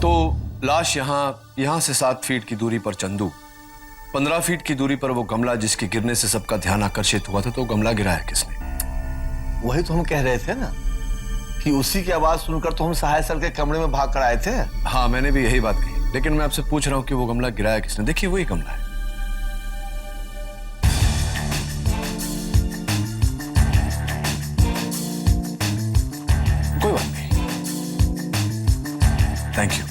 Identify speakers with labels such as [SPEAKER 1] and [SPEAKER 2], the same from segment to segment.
[SPEAKER 1] तो लाश यहाँ से 7 फीट की दूरी पर चंदू, 15 फीट की दूरी पर वो गमला जिसके गिरने से सबका ध्यान आकर्षित हुआ था। तो गमला गिरा है किसने?
[SPEAKER 2] वही तो हम कह रहे थे ना कि उसी की आवाज सुनकर तो हम सहाय सर के कमरे में भाग कर आए थे।
[SPEAKER 1] हाँ, मैंने भी यही बात कही, लेकिन मैं आपसे पूछ रहा हूँ कि वो गमला गिराया किसने? देखिए वही गमला है। कोई बात नहीं, थैंक यू।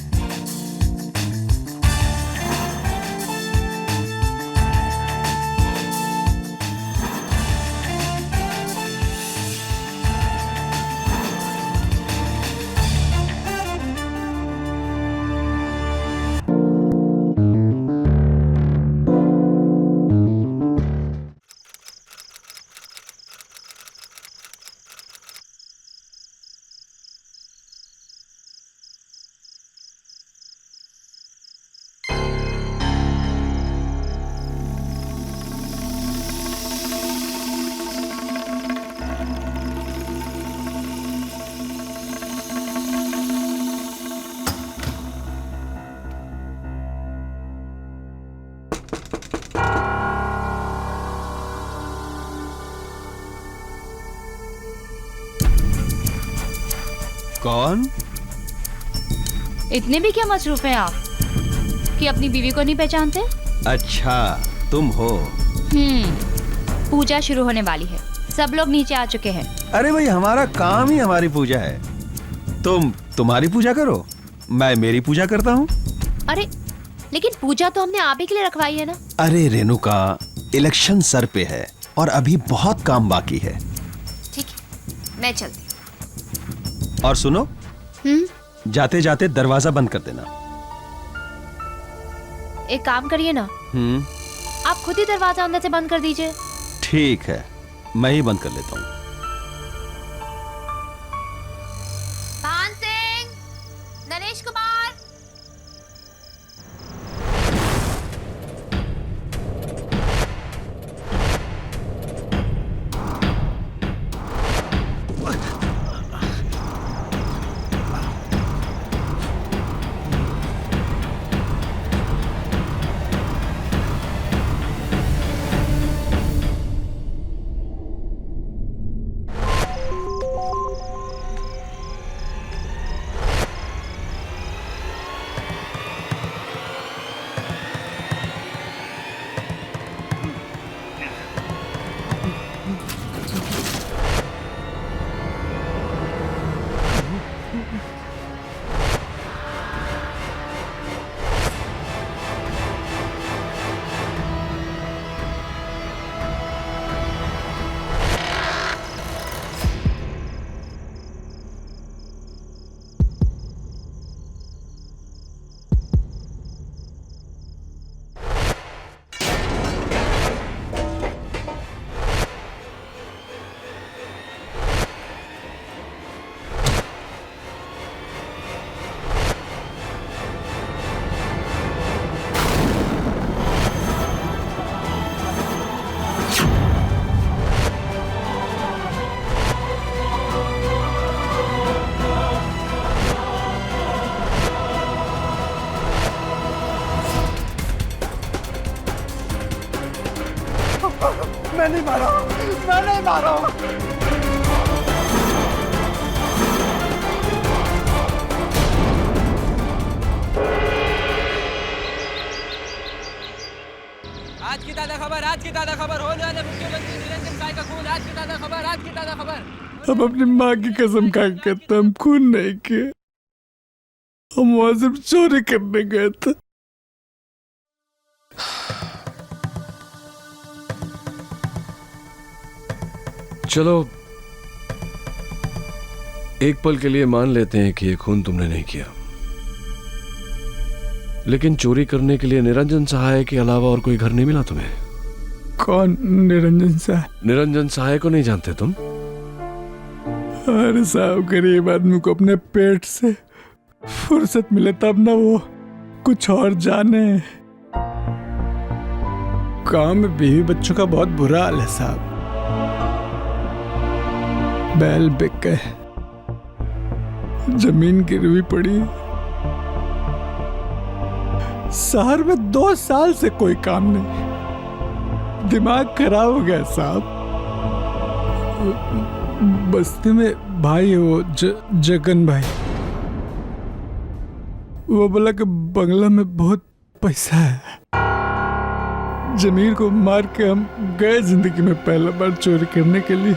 [SPEAKER 3] कौन?
[SPEAKER 4] इतने भी क्या मसरूफ हैं आप कि अपनी बीवी को नहीं पहचानते?
[SPEAKER 3] अच्छा, तुम हो।
[SPEAKER 4] पूजा शुरू होने वाली है, सब लोग नीचे आ चुके हैं।
[SPEAKER 3] अरे भाई, हमारा काम ही हमारी पूजा है। तुम तुम्हारी पूजा करो, मैं मेरी पूजा करता हूँ।
[SPEAKER 4] अरे लेकिन पूजा तो हमने आप ही के लिए रखवाई है ना।
[SPEAKER 3] अरे रेणुका, इलेक्शन सर पे है और अभी बहुत काम बाकी है।
[SPEAKER 4] ठीक है, मैं चलती हूँ।
[SPEAKER 3] और सुनो, जाते जाते दरवाजा बंद कर देना।
[SPEAKER 4] एक काम करिए ना, आप खुद ही दरवाजा अंदर से बंद कर दीजिए।
[SPEAKER 3] ठीक है, मैं ही बंद कर लेता हूँ।
[SPEAKER 4] भान सिंह, नरेश कुमार।
[SPEAKER 2] मैं नहीं मारा, मैं नहीं मारा।
[SPEAKER 5] आज की ताजा खबर, आज की ताजा खबर। होने वाले मुख्यमंत्री निरंजन साय का खून। आज की ताजा खबर, आज की ताजा खबर।
[SPEAKER 6] हम अपनी माँ की कसम खा के कहते, हम खून नहीं किए, हम वहां सिर्फ चोरी करने गए थे।
[SPEAKER 1] चलो एक पल के लिए मान लेते हैं कि ये खून तुमने नहीं किया, लेकिन चोरी करने के लिए निरंजन सहाय के अलावा और कोई घर नहीं मिला तुम्हें?
[SPEAKER 6] कौन निरंजन सहाय?
[SPEAKER 1] निरंजन सहाय को नहीं जानते तुम?
[SPEAKER 6] अरे साहब, गरीब आदमी को अपने पेट से फुर्सत मिले तब ना वो कुछ और जाने। गांव में बीवी बच्चों का बहुत बुरा हाल है साहब। बैल बिक गए, जमीन गिरवी पड़ी, शहर में 2 साल से कोई काम नहीं, दिमाग खराब हो गया साहब। बस्ती में भाई है वो जगन भाई, वो बोला कि बंगला में बहुत पैसा है। जमीर को मार के हम गए जिंदगी में पहला बार चोरी करने के लिए।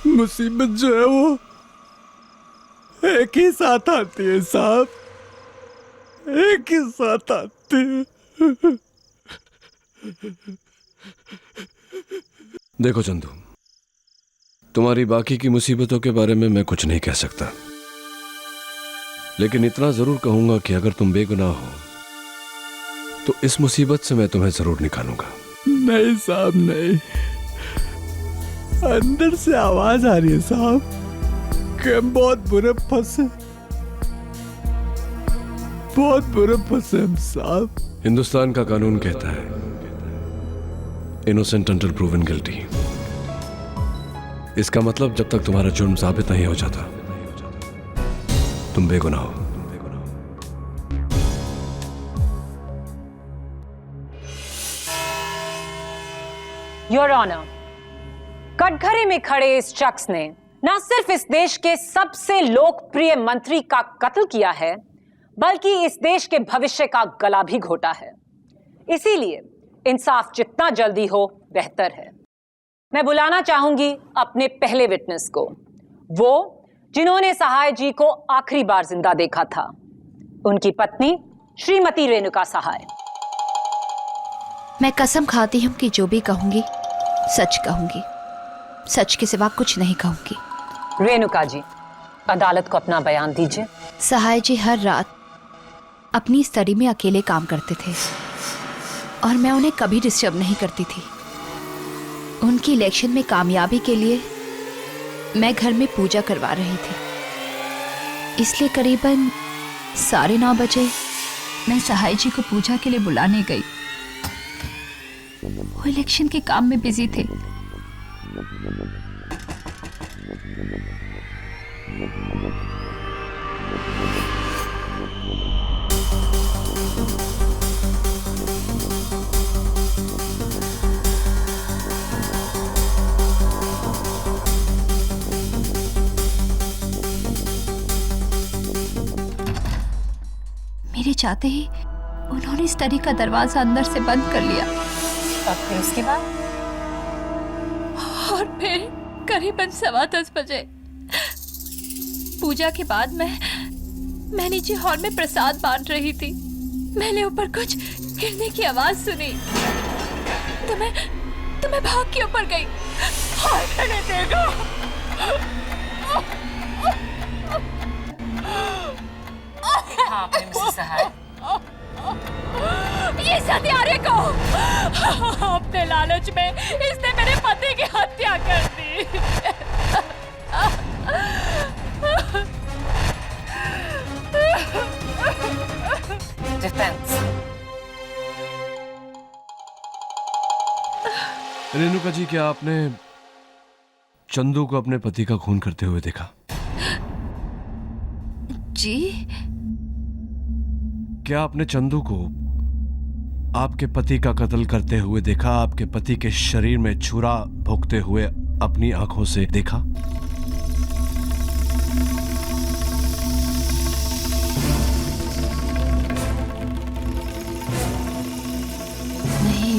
[SPEAKER 6] मुसीबत जो है वो एक ही साथ आती है साहब, एक ही साथ आती है।
[SPEAKER 1] देखो चंदू, तुम्हारी बाकी की मुसीबतों के बारे में मैं कुछ नहीं कह सकता, लेकिन इतना जरूर कहूंगा कि अगर तुम बेगुनाह हो तो इस मुसीबत से मैं तुम्हें जरूर निकालूंगा।
[SPEAKER 6] नहीं साहब नहीं, अंदर से आवाज आ रही है साहब कि हम बहुत बुरे फंसे, बहुत बुरे फंसे हम साहब।
[SPEAKER 1] हिंदुस्तान का कानून कहता है इनोसेंट अंटिल प्रूवन गिल्टी। इसका मतलब जब तक तुम्हारा जुर्म साबित नहीं हो जाता तुम बेगुनाह हो।
[SPEAKER 7] योर ऑनर, कटघरे में खड़े इस शख्स ने न सिर्फ इस देश के सबसे लोकप्रिय मंत्री का कत्ल किया है, बल्कि इस देश के भविष्य का गला भी घोटा है। इसीलिए इंसाफ जितना जल्दी हो बेहतर है। मैं बुलाना चाहूंगी अपने पहले विटनेस को, वो जिन्होंने सहाय जी को आखिरी बार जिंदा देखा था, उनकी पत्नी श्रीमती रेणुका सहाय।
[SPEAKER 4] मैं कसम खाती हूँ कि जो भी कहूंगी सच कहूंगी, सच के सिवा कुछ नहीं कहूंगी।
[SPEAKER 7] रेणुका जी, अदालत को अपना बयान दीजिए।
[SPEAKER 4] सहाय जी हर रात अपनी स्टडी में अकेले काम करते थे और मैं उन्हें कभी डिस्टर्ब नहीं करती थी। उनकी इलेक्शन में कामयाबी के लिए मैं घर में पूजा करवा रही थी, इसलिए करीबन 9:30 बजे मैं सहाय जी को पूजा के लिए बुलाने गई। वो इलेक्शन के काम में बिजी थे। मेरे चाहते ही उन्होंने स्टडी का दरवाजा अंदर से बंद कर लिया।
[SPEAKER 7] और फिर उसके बाद?
[SPEAKER 4] और फिर करीबन 10:15 बजे पूजा के बाद मैं नीचे हॉल में प्रसाद बांट रही थी। मैंने ऊपर कुछ गिरने की आवाज सुनी तो मैं भाग के ऊपर गई। हाय मैंने देखा,
[SPEAKER 7] आपने मिसेस सहाय
[SPEAKER 4] ये सत्यारे को अपने लालच में इसने मेरे पति की हत्या कर दी।
[SPEAKER 7] डिफेंस।
[SPEAKER 1] रेणुका जी, क्या आपने चंदू को अपने पति का खून करते हुए देखा?
[SPEAKER 4] जी।
[SPEAKER 1] क्या आपने चंदू को आपके पति का कत्ल करते हुए देखा? आपके पति के शरीर में छुरा भोंकते हुए अपनी आंखों से देखा?
[SPEAKER 4] नहीं,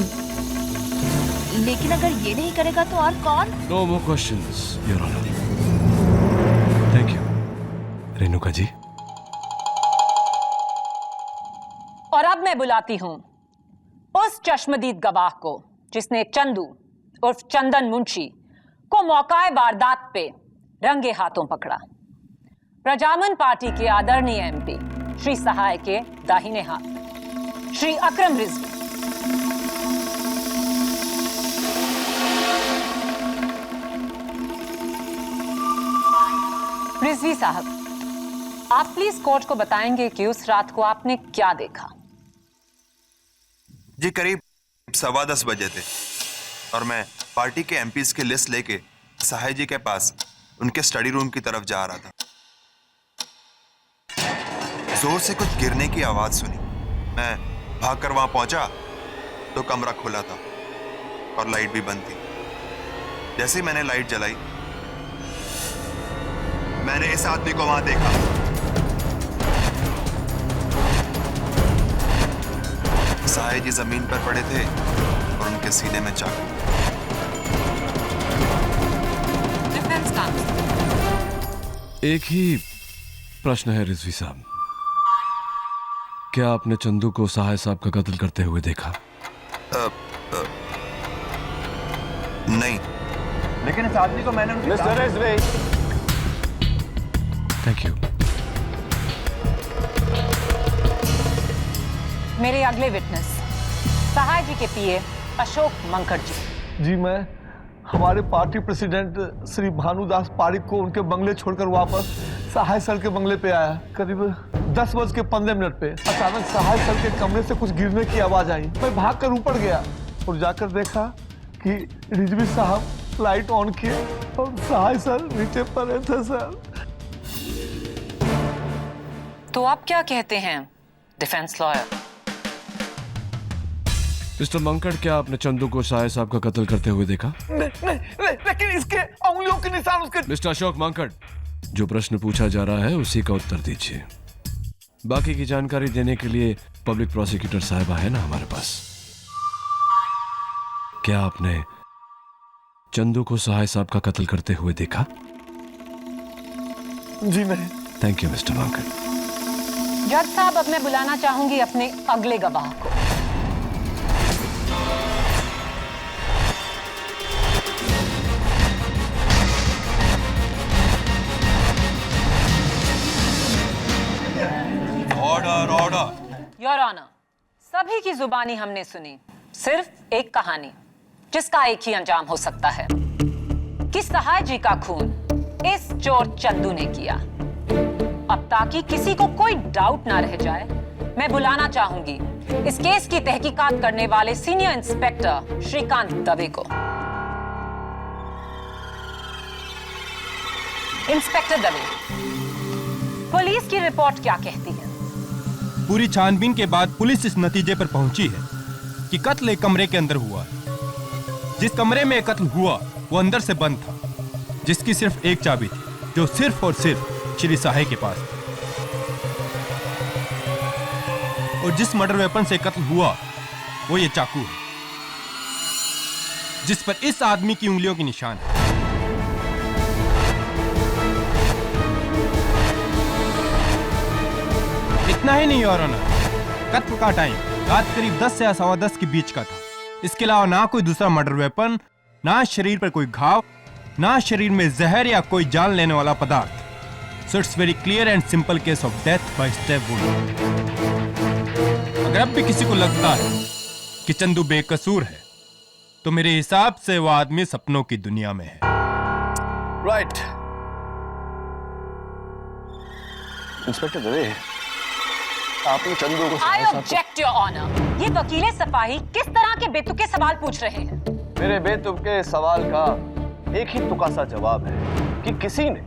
[SPEAKER 4] लेकिन अगर ये नहीं करेगा तो और कौन?
[SPEAKER 1] No more questions, your honour. Thank you Renuka ji.
[SPEAKER 7] और अब मैं बुलाती हूं उस चश्मदीद गवाह को जिसने चंदू उर्फ चंदन मुंशी को मौकाए वारदात पे रंगे हाथों पकड़ा। प्रजामन पार्टी के आदरणीय एमपी श्री सहाय के दाहिने हाथ श्री अकरम रिजवी, रिजवी साहब, आप प्लीज कोर्ट को बताएंगे कि उस रात को आपने क्या देखा?
[SPEAKER 8] जी करीब 10:15 बजे थे और मैं पार्टी के एमपीज की लिस्ट लेके सहाय जी के पास उनके स्टडी रूम की तरफ जा रहा था। जोर से कुछ गिरने की आवाज सुनी। मैं भागकर वहां पहुंचा तो कमरा खुला था और लाइट भी बंद थी। जैसे ही मैंने लाइट जलाई, मैंने इस आदमी को वहां देखा। सहाय जी जमीन पर पड़े थे और उनके सीने में चाकू।
[SPEAKER 1] एक ही प्रश्न है रिजवी साहब, क्या आपने चंदू को सहाय साहब का कत्ल करते हुए देखा?
[SPEAKER 8] नहीं,
[SPEAKER 2] लेकिन इस आदमी को मैंने मिस्टर रिजवी,
[SPEAKER 1] थैंक यू।
[SPEAKER 7] मेरे अगले विटनेस सहाय जी के पीए अशोक मंकड़ जी।
[SPEAKER 2] जी मैं हमारे पार्टी प्रेसिडेंट श्री भानुदास पारिक को उनके बंगले छोड़कर वापस सहाय सर के बंगले पे आया। करीब 10:15 पे अचानक सहाय सर के कमरे से कुछ गिरने की आवाज आई। मैं भागकर ऊपर गया और जाकर देखा कि रिजवी साहब लाइट ऑन किए और सहाय सर नीचे पड़े थे सर।
[SPEAKER 7] तो आप क्या कहते हैं डिफेंस लॉयर?
[SPEAKER 1] मिस्टर मंकड़, क्या आपने चंदू को सहाय साहब का कत्ल करते हुए देखा?
[SPEAKER 2] लेकिन इसके उंगलियों के निशान उसके।
[SPEAKER 1] मिस्टर अशोक मंकड़, जो प्रश्न पूछा जा रहा है उसी का उत्तर दीजिए। बाकी की जानकारी देने के लिए पब्लिक प्रोसिक्यूटर साहिबा है ना हमारे पास। क्या आपने चंदू को सहाय साहब का कत्ल करते हुए देखा?
[SPEAKER 2] जी नहीं।
[SPEAKER 1] Thank you mister Mankad.
[SPEAKER 7] जज साहब, अब मैं बुलाना चाहूंगी अपने अगले गवाह को।
[SPEAKER 8] Order order.
[SPEAKER 7] योर ऑनर, सभी की जुबानी हमने सुनी, सिर्फ एक कहानी जिसका एक ही अंजाम हो सकता है कि सहाय जी का खून इस चोर चंदू ने किया। अब ताकि किसी को कोई डाउट ना रह जाए, मैं बुलाना चाहूंगी इस केस की तहकीकात करने वाले सीनियर इंस्पेक्टर श्रीकांत दवे को। इंस्पेक्टर दवे, पुलिस की रिपोर्ट क्या कहती है?
[SPEAKER 9] पूरी छानबीन के बाद पुलिस इस नतीजे पर पहुंची है कि कत्ल एक कमरे के अंदर हुआ। जिस कमरे में कत्ल हुआ वो अंदर से बंद था, जिसकी सिर्फ एक चाबी थी, जो सिर्फ और सिर्फ श्री सहाय के पास थी। और जिस मर्डर वेपन से कत्ल हुआ वो ये चाकू है, जिस पर इस आदमी की उंगलियों के निशान है। इतना ही नहीं और कत्ल का टाइम रात करीब 10 से 10:15 के बीच का था। इसके अलावा ना कोई दूसरा मर्डर वेपन, ना शरीर पर कोई घाव, ना शरीर में जहर या कोई जान लेने वाला पदार्थ। So it's very clear and simple case of death by step wound. अगर अब भी किसी को लगता है कि चंदू बेकसूर है, तो मेरे हिसाब से वो आदमी सपनों की दुनिया में है।
[SPEAKER 2] राइट। इंस्पेक्टर दवे, आपने चंदू को
[SPEAKER 7] I object your honor। ये वकीले सफाही किस तरह के बेतुके सवाल पूछ रहे हैं?
[SPEAKER 2] मेरे बेतुके सवाल का एक ही तुका सा जवाब है कि किसी ने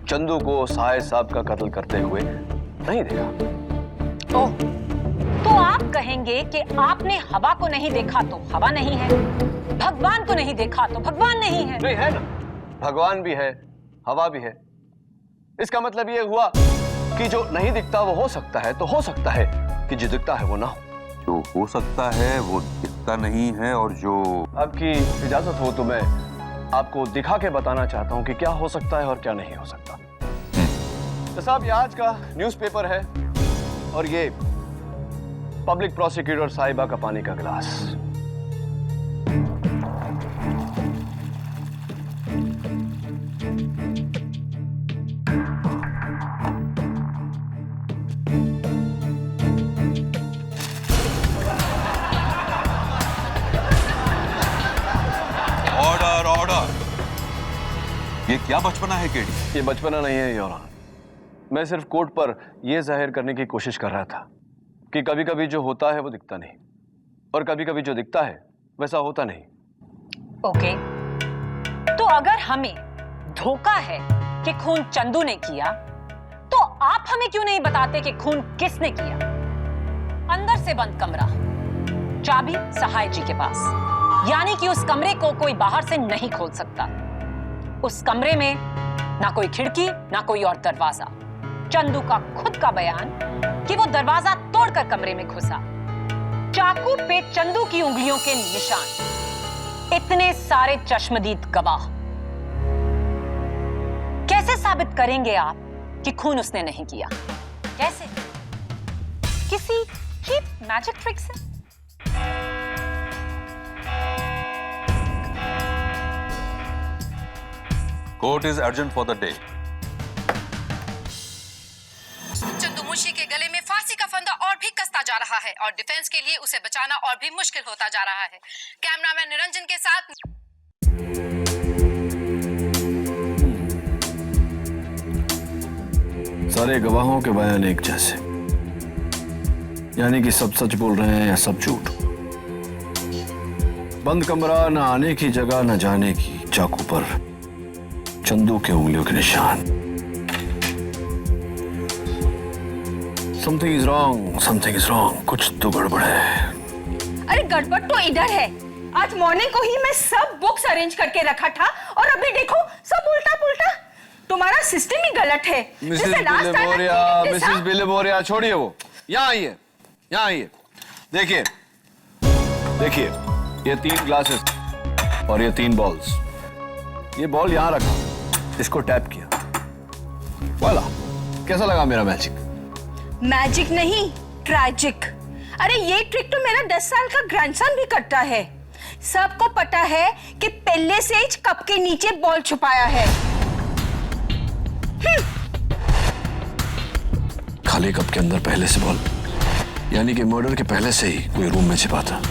[SPEAKER 2] चंदू को सहाय साहब का कत्ल करते हुए नहीं देखा।
[SPEAKER 7] ओह, तो आप कहेंगे कि आपने हवा को नहीं देखा तो हवा नहीं है, भगवान को नहीं देखा तो भगवान नहीं है।
[SPEAKER 2] नहीं है ना, भगवान भी है, हवा भी है। इसका मतलब ये हुआ कि जो नहीं दिखता वो हो सकता है, तो हो सकता है कि जो दिखता है वो ना हो।
[SPEAKER 10] जो हो सकता है वो दिखता नहीं है, और जो
[SPEAKER 2] आपकी इजाजत हो तो मैं आपको दिखा के बताना चाहता हूं कि क्या हो सकता है और क्या नहीं हो सकता। तो साहब, ये आज का न्यूज़पेपर है और ये पब्लिक प्रोसिक्यूटर साहिबा का पानी का गिलास।
[SPEAKER 10] ये क्या बचपना है केडी?
[SPEAKER 1] ये बचपना नहीं है योर ऑनर। मैं सिर्फ कोर्ट पर यह जाहिर करने की कोशिश कर रहा था कि कभी कभी जो होता है वो दिखता नहीं, और कभी कभी जो दिखता है वैसा होता नहीं।
[SPEAKER 7] ओके, तो अगर हमें धोखा है कि खून चंदू ने किया, तो आप हमें क्यों नहीं बताते कि खून किसने किया? अंदर से बंद कमरा, चाबी सहाय जी के पास, यानी कि उस कमरे को कोई बाहर से नहीं खोल सकता। उस कमरे में ना कोई खिड़की ना कोई और दरवाजा। चंदू का खुद का बयान कि वो दरवाजा तोड़कर कमरे में घुसा। चाकू पे चंदू की उंगलियों के निशान, इतने सारे चश्मदीद गवाह। कैसे साबित करेंगे आप कि खून उसने नहीं किया? कैसे? किसी चीप मैजिक ट्रिक से?
[SPEAKER 10] Court is urgent for the day.
[SPEAKER 4] Chandu Munshi के गले में फांसी का फंदा और भी कसता जा रहा है और डिफेंस के लिए उसे बचाना और भी मुश्किल होता जा रहा है। कैमरामैन निरंजन के साथ
[SPEAKER 1] सारे गवाहों के बयान एक जैसे, यानी कि सब सच बोल रहे हैं या सब झूठ। बंद कमरा, न आने की जगह न जाने की, चाकू पर चंदू के उंगलियों के निशान। Something is wrong, something is wrong. कुछ तो गड़बड़ है।
[SPEAKER 11] अरे गड़बड़ तो इधर है। आज मॉर्निंग को ही मैं सब बुक्स अरेंज करके रखा था और अभी देखो सब उल्टा पुल्टा। तुम्हारा सिस्टम ही गलत है।
[SPEAKER 1] मिसेस बिलेमोरिया छोड़िए वो। यहाँ आइए, यहाँ आइए। देखिए देखिए, ये 3 ग्लासेस और ये 3 बॉल्स। ये बॉल यहाँ रखा, इसको टैप किया, वाला। कैसा लगा मेरा मैजिक?
[SPEAKER 11] मैजिक नहीं, ट्रैजिक। अरे ये ट्रिक तो मेरा 10 साल का ग्रैंडसन भी करता है। सबको पता है कि पहले से ही कप के नीचे बॉल छुपाया है।
[SPEAKER 1] खाली कप के अंदर पहले से बॉल, यानी कि मर्डर के पहले से ही कोई रूम में छिपा था।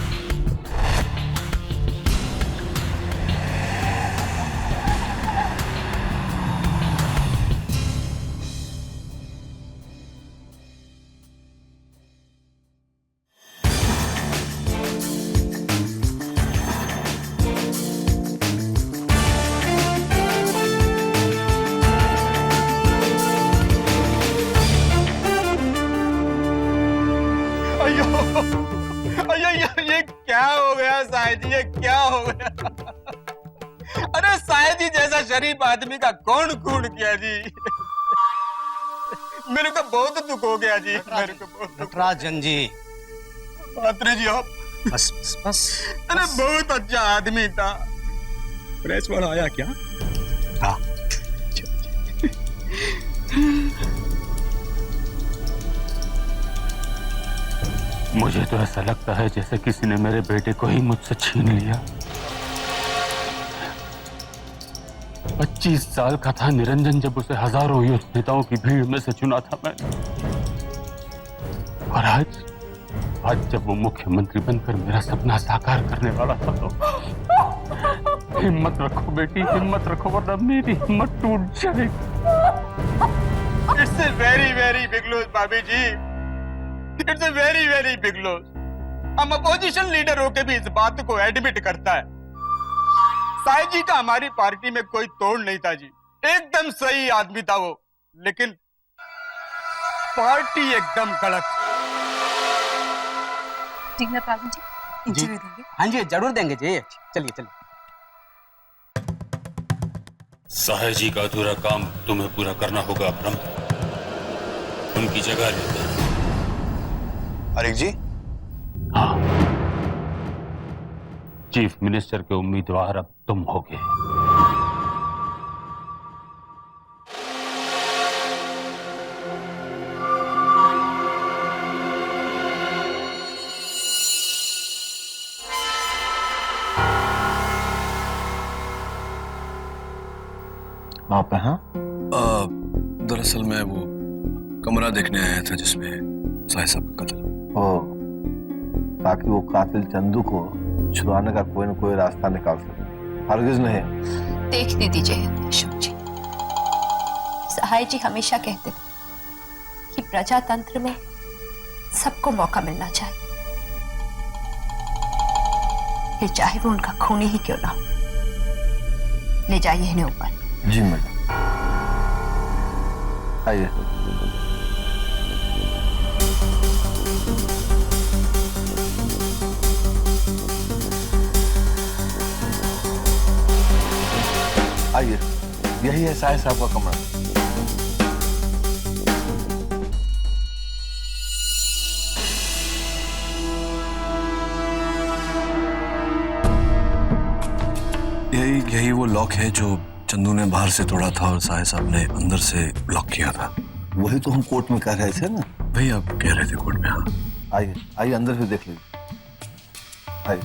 [SPEAKER 9] ये क्या हो गया साहिद जी? ये क्या हो गया? अरे साहिद जी जैसा शरीफ आदमी का कौन खून किया जी? मेरे को बहुत दुख हो गया जी। मेरे को बहुत
[SPEAKER 12] नटराजन जी,
[SPEAKER 9] पात्रे जी आप
[SPEAKER 12] बस बस बस।
[SPEAKER 9] अरे बहुत अच्छा आदमी था। प्रेस वाला आया क्या?
[SPEAKER 12] हाँ।
[SPEAKER 13] मुझे तो ऐसा लगता है जैसे किसी ने मेरे बेटे को ही मुझसे छीन लिया। 25 साल का था निरंजन जब उसे हजारों युद्ध नेताओं की भीड़ में से चुना था मैंने, और आज जब वो मुख्यमंत्री बनकर मेरा सपना साकार करने वाला था तो हिम्मत रखो बेटी, हिम्मत रखो वरना मेरी हिम्मत टूट जाएगी।
[SPEAKER 9] It's a very very big loss bhabhi ji. It's a very very big loss. हम अपोजिशन लीडर होके भी इस बात को एडमिट करता है। साहिद जी का हमारी पार्टी में कोई तोड़ नहीं था जी। एकदम सही आदमी था वो, लेकिन पार्टी एकदम गलत।
[SPEAKER 11] ठीक है पागल जी, इंटरव्यू देंगे?
[SPEAKER 12] हाँ जी जरूर देंगे जी। चलिए चलिए।
[SPEAKER 13] साहिद जी का अधूरा काम तुम्हें पूरा करना होगा ब्रह्म। उनकी जगह लेते हैं।
[SPEAKER 8] अरे जी,
[SPEAKER 13] हाँ, चीफ मिनिस्टर के उम्मीदवार अब तुम होगे।
[SPEAKER 12] आप यहाँ?
[SPEAKER 1] दरअसल मैं वो कमरा देखने आया था जिसमें साहिद साहब का कत्ल।
[SPEAKER 2] ताकि वो कातिल चंदू को छुड़ाने का कोई न कोई रास्ता निकाल सके। हरगिज नहीं
[SPEAKER 4] देखने दीजिए अशोक जी। सहाय जी हमेशा कहते थे कि प्रजातंत्र में सबको मौका मिलना चाहिए, फिर चाहे वो उनका खूनी ही क्यों ना हो। ले जाइए इन्हें ऊपर।
[SPEAKER 1] जी मैडम, आइए। आइए, यही है साहिब साहब का कमरा। यही वो लॉक है जो चंदू ने बाहर से तोड़ा था और साहिब साहब ने अंदर से लॉक किया था।
[SPEAKER 2] वही तो हम कोर्ट में कह रहे थे ना।
[SPEAKER 1] भाई आप कह रहे थे कोर्ट में। हाँ
[SPEAKER 2] आइए आइए, अंदर भी देख लीजिए। आइए।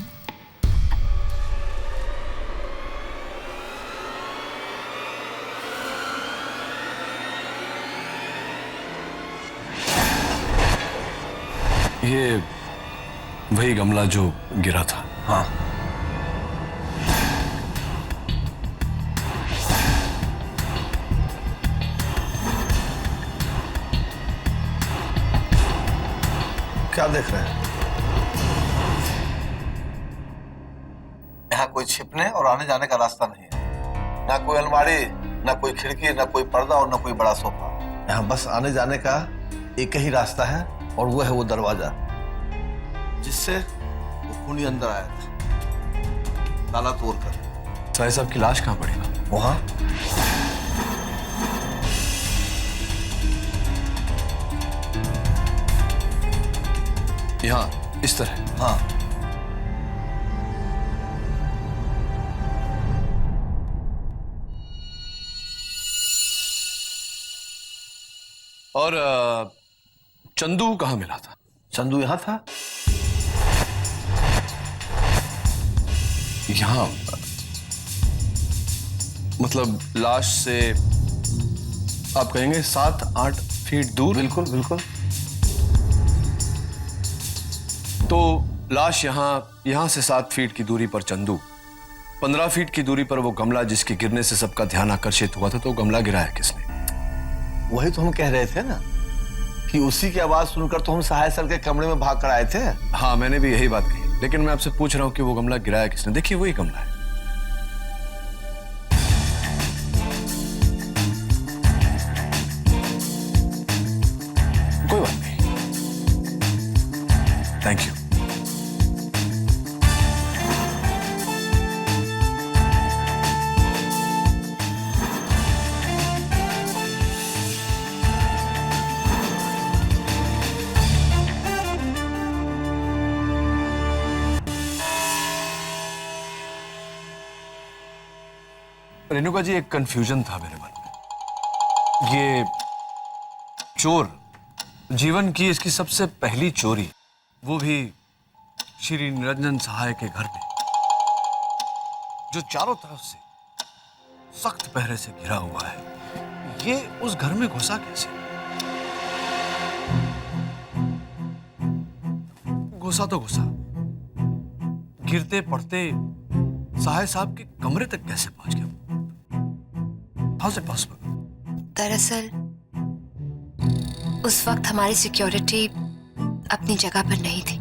[SPEAKER 1] ये वही गमला जो गिरा था।
[SPEAKER 2] हाँ, क्या देख रहे हैं? यहाँ कोई छिपने और आने जाने का रास्ता नहीं है। ना कोई अलमारी, ना कोई खिड़की, ना कोई पर्दा और ना कोई बड़ा सोफा। यहाँ बस आने जाने का एक ही रास्ता है और वो है वो दरवाजा जिससे वो खूनी अंदर आया था, ताला तोड़कर।
[SPEAKER 1] साहिब साहब की लाश कहाँ पड़ी?
[SPEAKER 2] वहां।
[SPEAKER 1] यहाँ इस तरह?
[SPEAKER 2] हाँ।
[SPEAKER 1] और चंदू कहाँ मिला था?
[SPEAKER 2] चंदू यहाँ था।
[SPEAKER 1] यहाँ मतलब लाश से आप कहेंगे 7-8 फीट दूर?
[SPEAKER 2] बिल्कुल बिल्कुल।
[SPEAKER 1] तो लाश यहाँ से 7 फीट की दूरी पर चंदू, 15 फीट की दूरी पर वो गमला जिसके गिरने से सबका ध्यान आकर्षित हुआ था। तो गमला गिराया किसने?
[SPEAKER 2] वही तो हम कह रहे थे ना कि उसी की आवाज सुनकर तो हम सहाय सर के कमरे में भाग कर आए थे।
[SPEAKER 1] हाँ, मैंने भी यही बात कही, लेकिन मैं आपसे पूछ रहा हूँ कि वो गमला गिराया किसने? देखिए वही गमला है। कोई बात नहीं, थैंक यू। रेणुका जी, एक कंफ्यूजन था मेरे मन में। ये चोर जीवन की इसकी सबसे पहली चोरी, वो भी श्री निरंजन सहाय के घर में, जो चारों तरफ से सख्त पहरे से घिरा हुआ है, ये उस घर में घुसा कैसे? घुसा तो घुसा, गिरते पड़ते सहाय साहब के कमरे तक कैसे पहुंच गया? How is it possible?
[SPEAKER 4] दरअसल उस वक्त हमारी सिक्योरिटी अपनी जगह पर नहीं थी।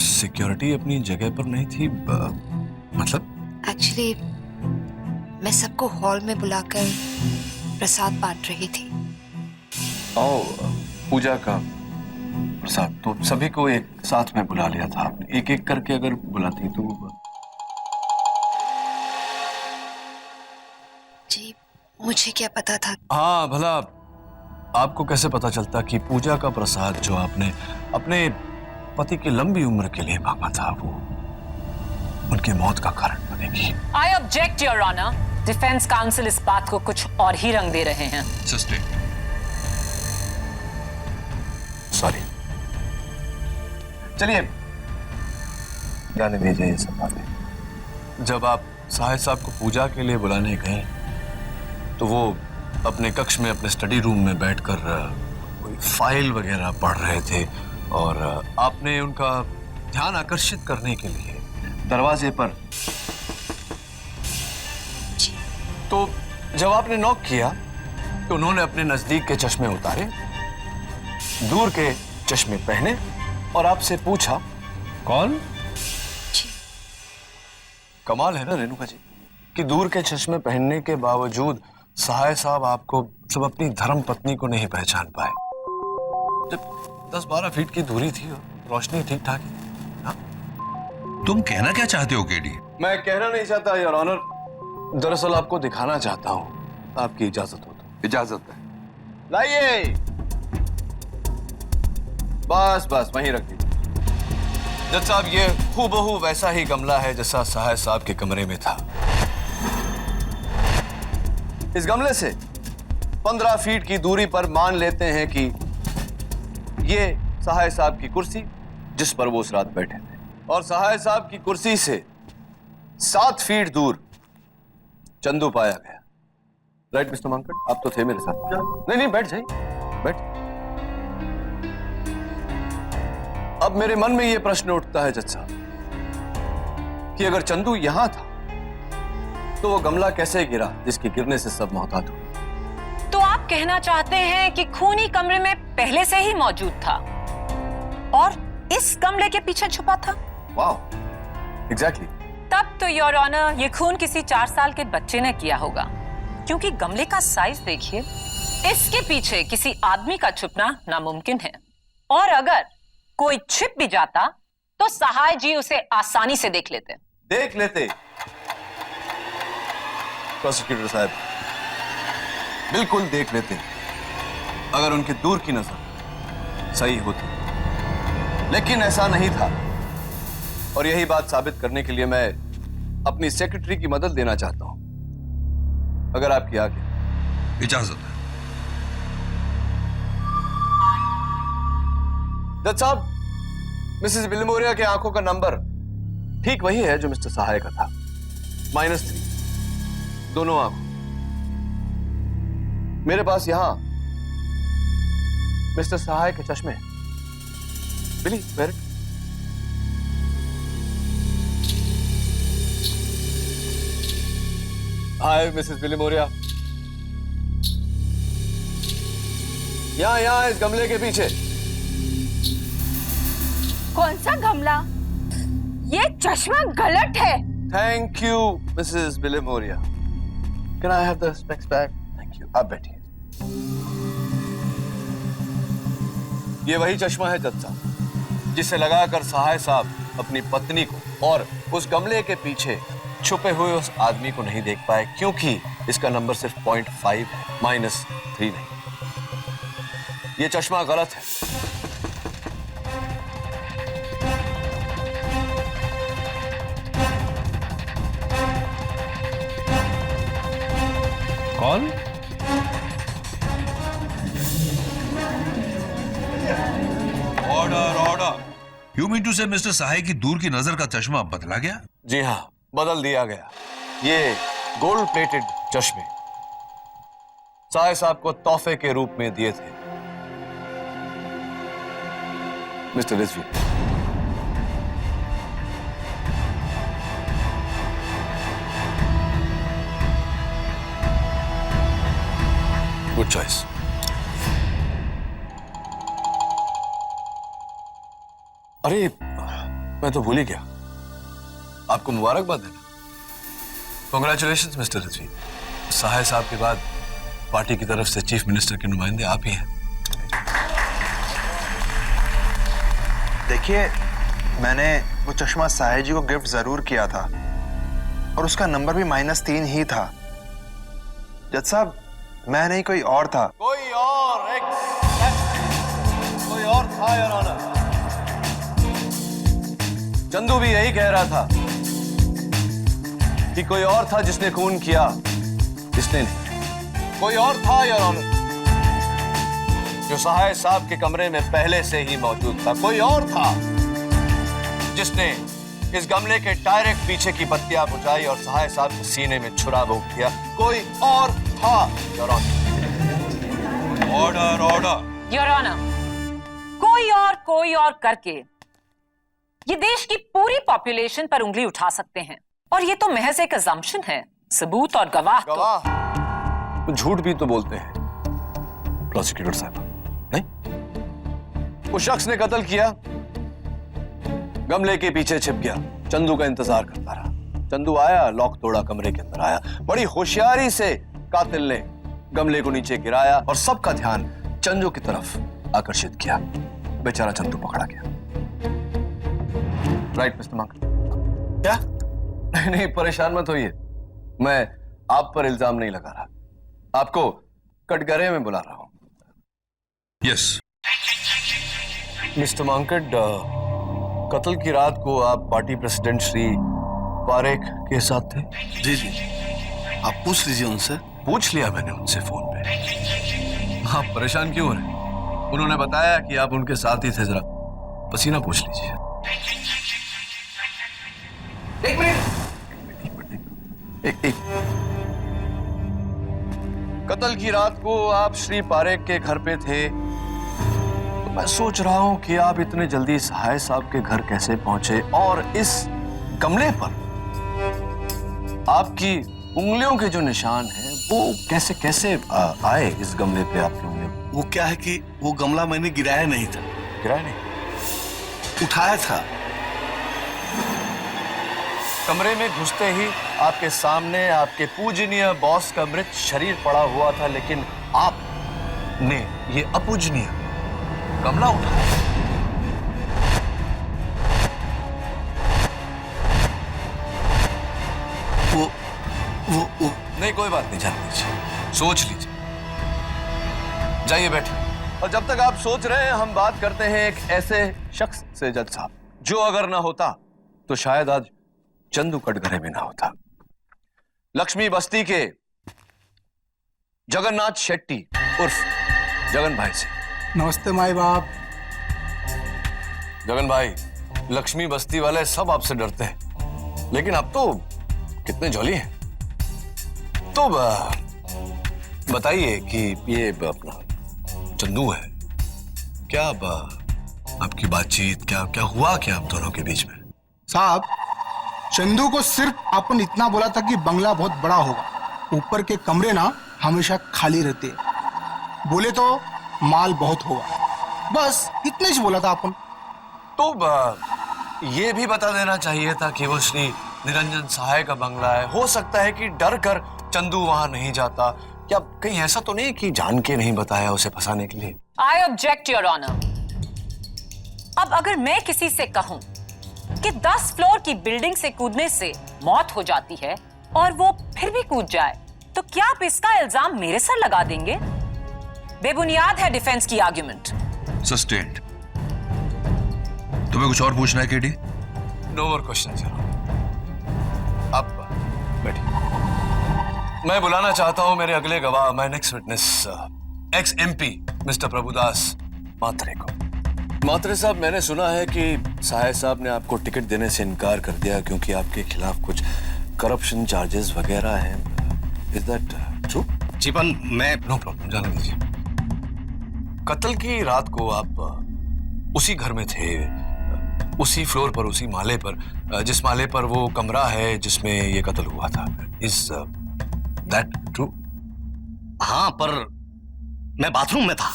[SPEAKER 1] सिक्योरिटी अपनी जगह पर नहीं थी? मतलब?
[SPEAKER 4] एक्चुअली मैं सबको हॉल में बुलाकर प्रसाद बांट रही थी।
[SPEAKER 1] पूजा का प्रसाद तो सभी को एक साथ में बुला लिया था आपने। एक एक करके अगर बुलाती तो।
[SPEAKER 4] जी, मुझे क्या पता था।
[SPEAKER 1] हाँ, भला आपको कैसे पता चलता कि पूजा का प्रसाद जो आपने अपने पति की लंबी उम्र के लिए मांगा था, वो उनकी मौत का कारण बनेगी?
[SPEAKER 7] I object your honour. Defence counsel इस बात को कुछ और ही रंग दे रहे हैं।
[SPEAKER 1] Sister, sorry. चलिए जाने दीजिए ये सब बातें। जब आप साहिब साहब को पूजा के लिए बुलाने गए तो वो अपने कक्ष में, अपने स्टडी रूम में बैठकर कोई फाइल वगैरह पढ़ रहे थे और आपने उनका ध्यान आकर्षित करने के लिए दरवाजे पर तो जब आपने नॉक किया तो उन्होंने अपने नजदीक के चश्मे उतारे, दूर के चश्मे पहने और आपसे पूछा कौन? कमाल है ना रेणुका जी कि दूर के चश्मे पहनने के बावजूद सहाय साहब आपको सब अपनी धर्म पत्नी को नहीं पहचान पाए। जब 10-12 फीट की दूरी थी और रोशनी ठीक ठाक ही। हाँ?
[SPEAKER 14] तुम कहना क्या चाहते हो केडी?
[SPEAKER 1] मैं कहना नहीं चाहता योर ऑनर, दरअसल आपको दिखाना चाहता हूं, आपकी इजाजत हो तो।
[SPEAKER 10] इजाजत है।
[SPEAKER 1] लाइए, बस बस वहीं रख दीजिए। जज साहब, ये हूबहू वैसा ही गमला है जैसा सहाय साहब के कमरे में था। इस गमले से 15 फीट की दूरी पर मान लेते हैं कि ये सहाय साहब की कुर्सी जिस पर वो उस रात बैठे थे, और सहाय साहब की कुर्सी से 7 फीट दूर चंदू पाया गया। राइट मिस्टर मांकड़, आप तो थे मेरे साथ। नहीं नहीं, बैठ जाइए, बैठ। अब मेरे मन में यह प्रश्न उठता है जज साहब कि अगर चंदू यहां था तो वो गमला कैसे गिरा जिसके गिरने से सब मोहतात हुए?
[SPEAKER 7] तो आप कहना चाहते हैं कि खूनी कमरे में पहले से ही मौजूद था और इस गमले के पीछे छुपा था?
[SPEAKER 1] वाह, एग्जैक्टली।
[SPEAKER 7] तब तो योर ऑनर ये खून किसी 4 साल के बच्चे ने किया होगा, क्योंकि गमले का साइज देखिए। इसके पीछे किसी आदमी का छुपना नामुमकिन है, और अगर कोई छिप भी जाता तो सहाय जी उसे आसानी से देख लेते।
[SPEAKER 1] प्रोसिक्यूटर साहब, बिल्कुल देख लेते अगर उनकी दूर की नजर सही होती, लेकिन ऐसा नहीं था। और यही बात साबित करने के लिए मैं अपनी सेक्रेटरी की मदद लेना चाहता हूं, अगर आपकी आज्ञा।
[SPEAKER 14] इजाजत है।
[SPEAKER 1] जज साहब, मिसेस विलिमोरिया के आंखों का नंबर ठीक वही है जो मिस्टर सहाय का था, -3, दोनों आंखों। मेरे पास यहां मिस्टर सहाय के चश्मे हैं। बिली, वेयर इट। हाय मिसेस विलिमोरिया, यहां इस गमले के पीछे।
[SPEAKER 11] कौन सा गमला? ये चश्मा गलत है।
[SPEAKER 1] Thank you Mrs Vilimoria. Can I have the specs back? Thank you. आप बैठिए। ये वही चश्मा है जज साहब जिसे लगाकर सहाय साहब अपनी पत्नी को और उस गमले के पीछे छुपे हुए उस आदमी को नहीं देख पाए, क्योंकि इसका नंबर सिर्फ 0.5 है, -3 नहीं। ये चश्मा गलत है।
[SPEAKER 9] कौन?
[SPEAKER 14] Order order. You mean to say mister Sahay की दूर की नजर का चश्मा बदला गया?
[SPEAKER 1] जी हाँ, बदल दिया गया। ये गोल्ड प्लेटेड चश्मे सहाय साहब को तोहफे के रूप में दिए थे मिस्टर रिजवी। Good choice. अरे मैं तो भूल ही गया, आपको मुबारकबाद देना। Congratulations mister Rizvi. सहाय साहब के बाद पार्टी की तरफ से चीफ मिनिस्टर के नुमाइंदे आप ही हैं।
[SPEAKER 8] देखिए, मैंने वो चश्मा सहाय जी को गिफ्ट जरूर किया था और उसका नंबर भी -3 ही था। जज साहब, मैं नहीं, कोई और था।
[SPEAKER 1] कोई और था योर ऑनर। चंदू भी यही कह रहा था कि कोई और था जिसने खून किया, इसने नहीं। कोई और था योर ऑनर जो सहाय साहब के कमरे में पहले से ही मौजूद था। कोई और था जिसने इस गमले के डायरेक्ट पीछे की बत्तियां बुझाई और सहाय साहब के सीने में छुरा भोंक दिया। कोई और था your honour.
[SPEAKER 14] Order order.
[SPEAKER 7] Your honour, कोई और करके ये देश की पूरी पॉपुलेशन पर उंगली उठा सकते हैं, और ये तो महज एक अजम्पशन है। सबूत और गवाह
[SPEAKER 1] गवाह झूठ भी तो बोलते हैं प्रोसिक्यूटर साहब, नहीं? उस शख्स ने कत्ल किया, गमले के पीछे छिप गया, चंदू का इंतजार करता रहा। चंदू आया, लॉक तोड़ा, कमरे के अंदर आया, बड़ी होशियारी से कातिल ने गमले को नीचे गिराया और सबका ध्यान चंदू की तरफ आकर्षित किया। बेचारा चंदू पकड़ा गया। Right mister monk? क्या? नहीं, परेशान मत होइए, मैं आप पर इल्जाम नहीं लगा रहा, आपको कटघरे में बुला रहा हूं।
[SPEAKER 14] यस
[SPEAKER 1] मिस्टर मांकड, कत्ल की रात को आप पार्टी प्रेसिडेंट श्री पारेख के साथ थे?
[SPEAKER 14] जी जी, आप पूछ लीजिए उनसे।
[SPEAKER 1] पूछ लिया मैंने उनसे फोन पे। आप परेशान क्यों हो रहे? उन्होंने बताया कि आप उनके साथ ही थे, जरा पसीना पूछ लीजिए। एक मिनट, एक कत्ल की रात को आप श्री पारेख के घर पे थे, तो मैं सोच रहा हूं कि आप इतने जल्दी सहाय साहब के घर कैसे पहुंचे और इस गमले पर आपकी उंगलियों के जो निशान हैं वो कैसे कैसे आए इस गमले पे आपकी उंगलियों?
[SPEAKER 14] वो क्या है कि वो गमला मैंने गिराया नहीं था।
[SPEAKER 1] गिराया नहीं?
[SPEAKER 14] उठाया था।
[SPEAKER 1] कमरे में घुसते ही आपके सामने आपके पूजनीय बॉस का मृत शरीर पड़ा हुआ था, लेकिन आपने ये अपूजनीय गमला उठाया। वो नहीं, कोई बात नहीं, जान लीजिए, सोच लीजिए, जाइए बैठिए। और जब तक आप सोच रहे हैं हम बात करते हैं एक ऐसे शख्स से जज साहब, जो अगर ना होता तो शायद आज चंदू कटघरे में ना होता। लक्ष्मी बस्ती के जगन्नाथ शेट्टी उर्फ जगन भाई से।
[SPEAKER 15] नमस्ते माई बाप।
[SPEAKER 1] जगन भाई, लक्ष्मी बस्ती वाले सब आपसे डरते हैं, लेकिन अब तो कितने जॉली हैं। तो बताइए कि ये अपना चंदू है, क्या आपकी बातचीत क्या क्या हुआ क्या आप दोनों के बीच में?
[SPEAKER 15] साहब, चंदू को सिर्फ अपन इतना बोला था कि बंगला बहुत बड़ा होगा, ऊपर के कमरे ना हमेशा खाली रहते हैं, बोले तो माल बहुत होगा, बस इतने ही बोला था अपन।
[SPEAKER 1] तो ये भी बता देना चाहिए था कि वो श्री निरंजन सहाय का बंगला है। हो सकता है कि डर कर चंदू वहां नहीं जाता, क्या कहीं ऐसा तो नहीं कि जान के नहीं बताया उसे फंसाने के लिए?
[SPEAKER 7] I object your honour. अब अगर मैं किसी से कहूं कि 10 फ्लोर की बिल्डिंग से कूदने से मौत हो जाती है और वो फिर भी कूद जाए, तो क्या आप इसका इल्जाम मेरे सर लगा देंगे? बेबुनियाद है डिफेंस की आर्ग्यूमेंट।
[SPEAKER 14] सस्टेन्ड। तुम्हें कुछ और पूछना है KD?
[SPEAKER 1] No more question sir. आप बैठिए। मैं बुलाना चाहता हूं मेरे अगले गवाह, my next witness, ex MP mister Prabhudas Matre को। मात्रे साहब, मैंने सुना है कि सहाय साहब ने आपको टिकट देने से इनकार कर दिया क्योंकि आपके खिलाफ कुछ करप्शन चार्जेस वगैरह हैं। Is that true?
[SPEAKER 16] जीवन, मैं
[SPEAKER 1] नो प्रॉब्लम, जाने दीजिए। कत्ल की रात को आप उसी घर में थे, उसी फ्लोर पर, उसी माले पर, जिस माले पर वो कमरा है जिसमें ये कत्ल हुआ था। Is that true?
[SPEAKER 16] हाँ, पर मैं बाथरूम में था।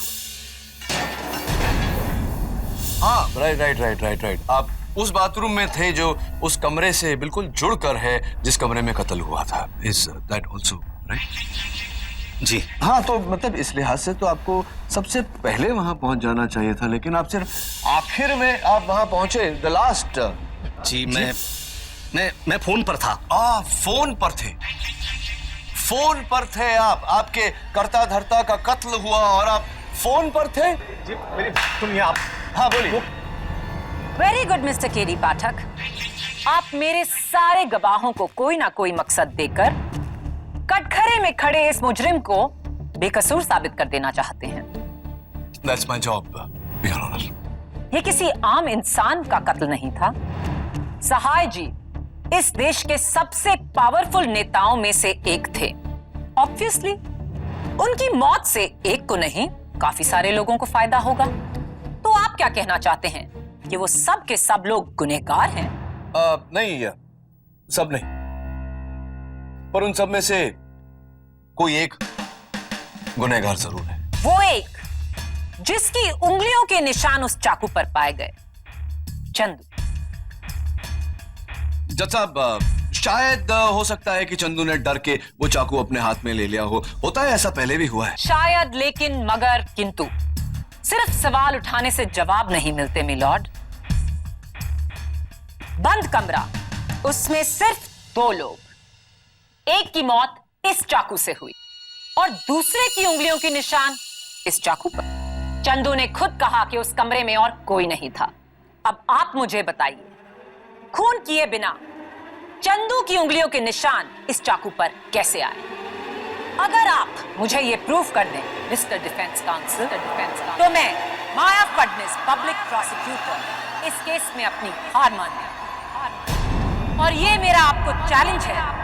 [SPEAKER 1] हाँ, राइट। आप उस बाथरूम में थे जो उस कमरे से बिल्कुल जुड़कर है जिस कमरे में कत्ल हुआ था। Is that also right?
[SPEAKER 16] जी
[SPEAKER 1] हाँ, तो मतलब इस लिहाज से तो आपको सबसे पहले वहां पहुंच जाना चाहिए था, लेकिन आप सिर्फ आखिर में आप वहां पहुंचे, द लास्ट।
[SPEAKER 16] जी, मैं फोन पर था।
[SPEAKER 1] फोन पर थे? फोन पर थे आप? आपके कर्ता धर्ता का कत्ल हुआ और आप फोन पर थे?
[SPEAKER 15] जी, मेरी सुनिए आप।
[SPEAKER 1] हाँ, बोलिए।
[SPEAKER 7] वेरी गुड मिस्टर केडी पाठक, आप मेरे सारे गवाहों को कोई ना कोई मकसद देकर कटघरे में खड़े इस मुजरिम को बेकसूर साबित कर देना चाहते हैं।
[SPEAKER 1] That's my job, Your Honor.
[SPEAKER 7] ये किसी आम इंसान का कत्ल नहीं था। सहाय जी इस देश के सबसे पावरफुल नेताओं में से एक थे। ऑब्वियसली उनकी मौत से एक को नहीं, काफी सारे लोगों को फायदा होगा। तो आप क्या कहना चाहते हैं कि वो सब के सब लोग गुनहगार हैं?
[SPEAKER 1] नहीं, सब नहीं। पर उन सब में से कोई एक गुनहगार जरूर है।
[SPEAKER 7] वो एक जिसकी उंगलियों के निशान उस चाकू पर पाए गए, चंदू।
[SPEAKER 1] जज साहब, शायद हो सकता है कि चंदू ने डर के वो चाकू अपने हाथ में ले लिया हो। होता है, ऐसा पहले भी हुआ है।
[SPEAKER 7] शायद, लेकिन, मगर, किंतु सिर्फ सवाल उठाने से जवाब नहीं मिलते मिलॉर्ड। बंद कमरा, उसमें सिर्फ 2 लोग, एक की मौत इस चाकू से हुई और दूसरे की उंगलियों के निशान इस चाकू पर। चंदू ने खुद कहा कि उस कमरे में और कोई नहीं था। अब आप मुझे बताइए, खून किए बिना चंदू की उंगलियों के निशान इस चाकू पर कैसे आए? अगर आप मुझे ये प्रूफ कर दें मिस्टर डिफेंस काउंसिल, तो मैं माया फडणवीस पब्लिक प्रोसिक्यूटर इस केस में अपनी हार मान लूं। और ये मेरा आपको चैलेंज है।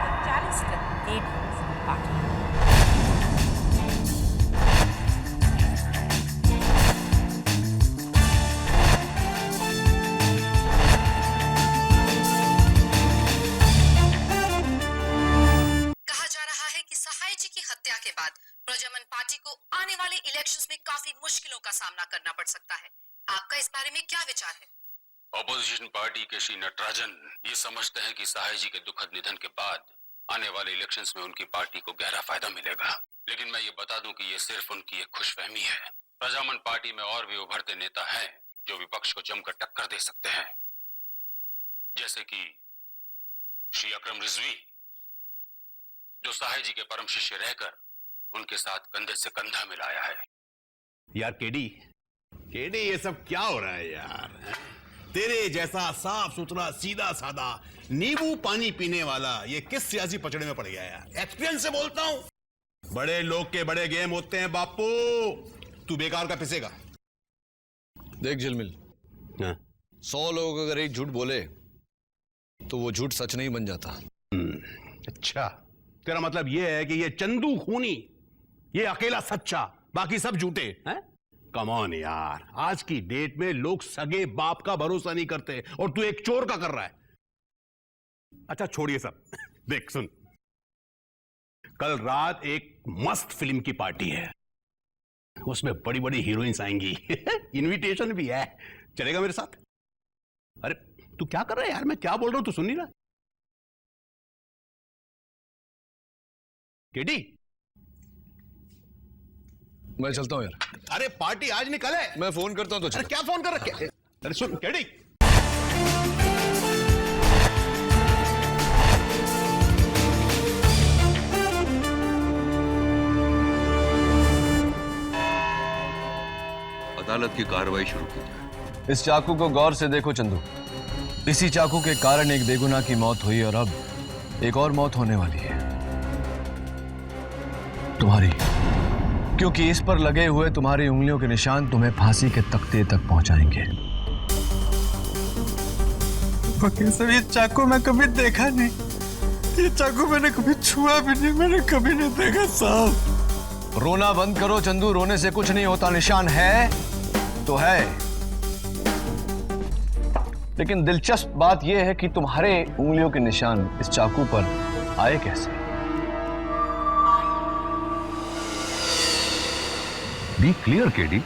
[SPEAKER 17] के बाद प्रजामन पार्टी को आने वाले इलेक्शंस में काफी मुश्किलों का सामना करना पड़ सकता है। आपका इस बारे में क्या विचार है?
[SPEAKER 13] ऑपोजिशन पार्टी के श्री नटराजन ये समझते हैं कि सहाय जी के दुखद निधन के बाद आने वाले इलेक्शंस में उनकी पार्टी को गहरा फायदा मिलेगा। लेकिन मैं ये बता दूं कि ये सिर्फ उनकी एक खुशफहमी है। प्रजामन पार्टी में और भी उभरते नेता हैं जो विपक्ष को जमकर टक्कर दे सकते हैं, जैसे कि श्री अकरम रिजवी, जो सहाय जी के परम शिष्य रहकर उनके साथ कंधे से कंधा मिलाया है।
[SPEAKER 18] यार केडी ये सब क्या हो रहा है यार? तेरे जैसा साफ सुथरा सीधा साधा नींबू पानी पीने वाला ये किस सियासी पचड़े में पड़ गया यार? एक्सपीरियंस से बोलता हूं, बड़े लोग के बड़े गेम होते हैं बापू। तू बेकार का पिसेगा।
[SPEAKER 1] देख झिलमिल, 100 लोग अगर एक झूठ बोले तो वो झूठ सच नहीं बन जाता।
[SPEAKER 18] अच्छा, तेरा मतलब ये है कि ये चंदू खूनी, ये अकेला सच्चा, बाकी सब झूठे हैं? कम ऑन यार, आज की डेट में लोग सगे बाप का भरोसा नहीं करते और तू एक चोर का कर रहा है। अच्छा छोड़िए सब। देख सुन, कल रात एक मस्त फिल्म की पार्टी है, उसमें बड़ी बड़ी हीरोइंस आएंगी। इनविटेशन भी है, चलेगा मेरे साथ? अरे तू क्या कर रहा है यार? मैं क्या बोल रहा हूं तू सुन नहीं रहा? केडी,
[SPEAKER 1] मैं चलता हूं यार।
[SPEAKER 18] अरे पार्टी आज निकल है।
[SPEAKER 1] मैं फोन करता हूं तो चल।
[SPEAKER 18] अरे क्या फोन कर रहा है? अरे सुन केडी,
[SPEAKER 10] अदालत की कार्रवाई शुरू की जाए।
[SPEAKER 1] इस चाकू को गौर से देखो चंदू। इसी चाकू के कारण एक बेगुनाह की मौत हुई और अब एक और मौत होने वाली है, तुम्हारी। क्योंकि इस पर लगे हुए तुम्हारी उंगलियों के निशान तुम्हें फांसी के तख्ते तक पहुंचाएंगे।
[SPEAKER 6] वकील साहब, ये चाकू मैं कभी देखा नहीं, ये चाकू मैंने कभी छुआ भी नहीं, मैंने कभी नहीं देखा साहब।
[SPEAKER 1] रोना बंद करो चंदू, रोने से कुछ नहीं होता। निशान है तो है, लेकिन दिलचस्प बात यह है कि तुम्हारे उंगलियों के निशान इस चाकू पर आए कैसे?
[SPEAKER 14] बी क्लियर केडी,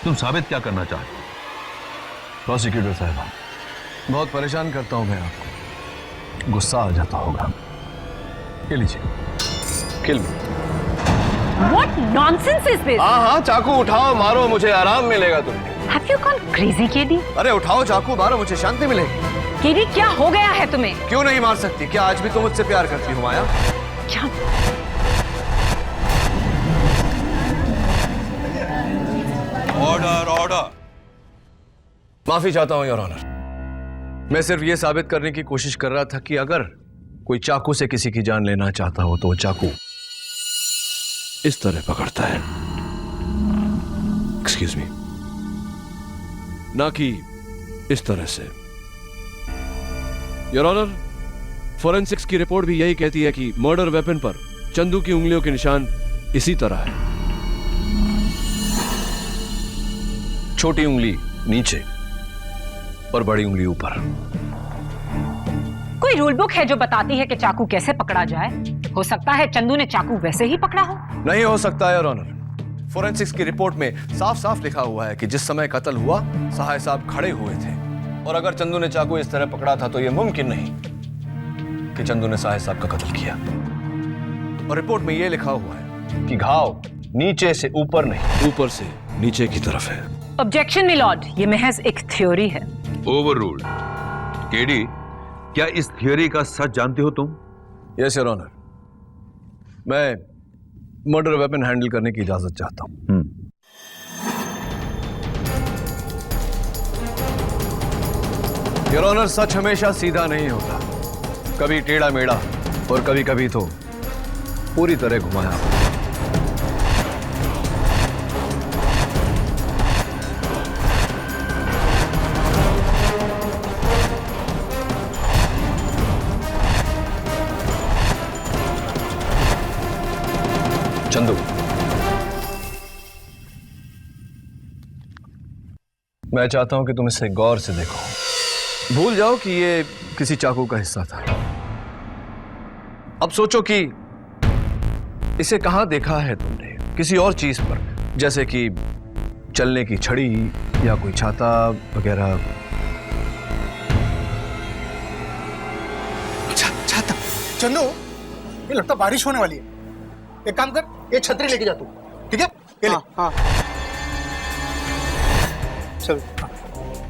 [SPEAKER 14] तुम साबित क्या करना चाहते हो?
[SPEAKER 1] प्रोसिक्यूटर साहब, बहुत परेशान करता हूं मैं आपको, गुस्सा आ जाता होगा। ये लीजिए, किल मी।
[SPEAKER 7] What nonsense is this?
[SPEAKER 1] हाँ, चाकू उठाओ, मारो, मुझे आराम मिलेगा तुम्हें।
[SPEAKER 7] Have you gone crazy, KD?
[SPEAKER 1] अरे उठाओ चाकू, मारो, मुझे शांति मिलेगी।
[SPEAKER 7] केडी, क्या हो गया है तुम्हें?
[SPEAKER 1] क्यों नहीं मार सकती? क्या आज भी तुम मुझसे प्यार करती हो माया?
[SPEAKER 7] क्या?
[SPEAKER 14] Order order.
[SPEAKER 1] माफी चाहता हूं योर ऑनर। मैं सिर्फ यह साबित करने की कोशिश कर रहा था कि अगर कोई चाकू से किसी की जान लेना चाहता हो तो वो चाकू इस तरह पकड़ता है, एक्सक्यूज मी, ना कि इस तरह से। योर ऑनर, फोरेंसिक्स की रिपोर्ट भी यही कहती है कि मर्डर वेपन पर चंदू की उंगलियों के निशान इसी तरह है। छोटी उंगली नीचे और बड़ी उंगली ऊपर।
[SPEAKER 7] कोई कोई रूल बुक है जो बताती है कि चाकू कैसे पकड़ा जाए? हो सकता है चंदू ने चाकू वैसे ही पकड़ा हो।
[SPEAKER 1] नहीं हो सकता है योर ऑनर। फोरेंसिक्स की रिपोर्ट में साफ साफ लिखा हुआ है कि जिस समय कत्ल हुआ सहाय साहब खड़े हुए थे, और अगर चंदू ने चाकू इस तरह पकड़ा था तो यह मुमकिन नहीं कि चंदू ने सहाय साहब का कत्ल किया। और रिपोर्ट में यह लिखा हुआ है कि घाव नीचे से ऊपर नहीं, ऊपर से नीचे की तरफ है।
[SPEAKER 7] ऑब्जेक्शन मिलॉर्ड, ये महज एक थ्योरी है।
[SPEAKER 10] Over ruled. केडी, क्या इस थियोरी का सच जानते हो तुम?
[SPEAKER 1] यस योर ऑनर, मैं मर्डर वेपन हैंडल करने की इजाजत चाहता हूं। योर ऑनर, सच हमेशा सीधा नहीं होता, कभी टेढ़ा मेढ़ा और कभी कभी तो पूरी तरह घुमाया। चंदू, मैं चाहता हूं कि तुम इसे गौर से देखो। भूल जाओ कि ये किसी चाकू का हिस्सा था। अब सोचो कि इसे कहां देखा है तुमने, किसी और चीज पर, जैसे कि चलने की छड़ी या कोई छाता वगैरह।
[SPEAKER 15] छाता? चंदू, ये लगता बारिश होने वाली है। एक काम कर, ये छतरी लेके जा तू, ठीक है? ये ले। हाँ। चल।